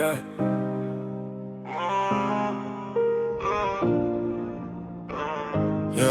yeah. Yeah.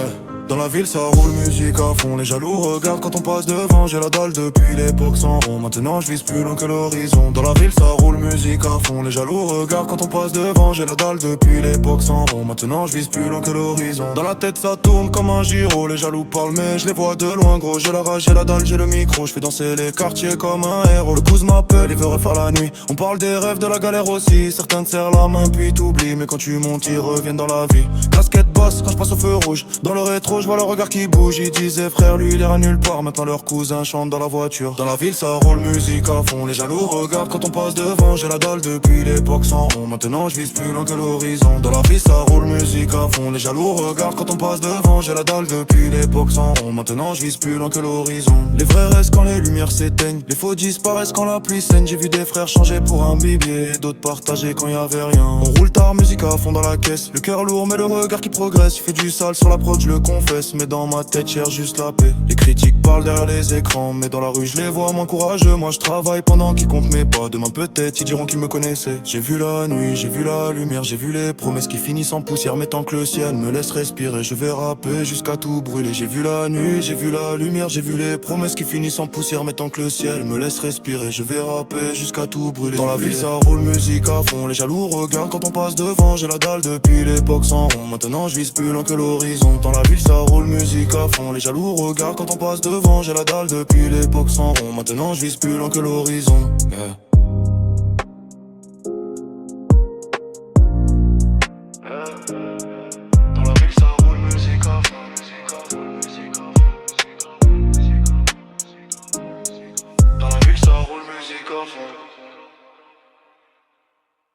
Dans la ville ça roule, musique à fond, les jaloux regardent quand on passe devant. J'ai la dalle depuis l'époque sans rond, maintenant je vise plus loin que l'horizon. Dans la ville ça roule, musique à fond, les jaloux regardent quand on passe devant. J'ai la dalle depuis l'époque sans rond, maintenant je vise plus loin que l'horizon. Dans la tête ça tourne comme un gyro, les jaloux parlent mais je les vois de loin gros. J'ai la rage, j'ai la dalle, j'ai le micro, je fais danser les quartiers comme un héros. Le cousin m'appelle, il veut refaire la nuit, on parle des rêves, de la galère aussi. Certains te serrent la main puis t'oublient, mais quand tu montes ils reviennent dans la vie. Casquette bosse quand je passe au feu rouge, dans le rétro je vois le regard qui bouge. Ils disaient frère lui il ira nulle part, maintenant leur cousin chante dans la voiture. Dans la ville ça roule, musique à fond, les jaloux regardent quand on passe devant. J'ai la dalle depuis l'époque sans rond, maintenant je vise plus loin que l'horizon. Dans la ville ça roule, musique à fond, les jaloux regardent quand on passe devant. J'ai la dalle depuis l'époque sans rond, maintenant je vise plus loin que l'horizon. Les vrais restent quand les lumières s'éteignent, les faux disparaissent quand la pluie saigne. J'ai vu des frères changer pour un bibier, d'autres partager quand y avait rien. On roule tard, musique à fond dans la caisse, le cœur lourd mais le regard qui progresse. Il fait du sale sur la prod, je le confesse, mais dans ma tête cherche juste la paix. Les critiques parlent derrière les écrans, mais dans la rue je les vois moins courageux. Moi je travaille pendant qu'ils comptent mes pas, demain peut-être ils diront qu'ils me connaissaient. J'ai vu la nuit, j'ai vu la lumière, j'ai vu les promesses qui finissent en poussière. Mais tant que le ciel me laisse respirer, je vais rapper jusqu'à tout brûler. J'ai vu la nuit, j'ai vu la lumière, j'ai vu les promesses qui finissent en poussière. Mais tant que le ciel me laisse respirer, je vais rapper jusqu'à tout brûler. Dans la ville ça roule, musique à fond, les jaloux regardent quand on passe devant. J'ai la dalle depuis l'époque sans rond, maintenant je vise plus loin que l'horizon. Dans la ville ça roule, musique à fond, les jaloux regardent quand on passe devant. J'ai la dalle depuis l'époque sans rond, maintenant je vise plus loin que l'horizon, yeah. Dans la ville ça roule, musique à fond, musique à fond, musique à fond, musique à fond, musique à fond. Dans la ville ça roule, musique à fond.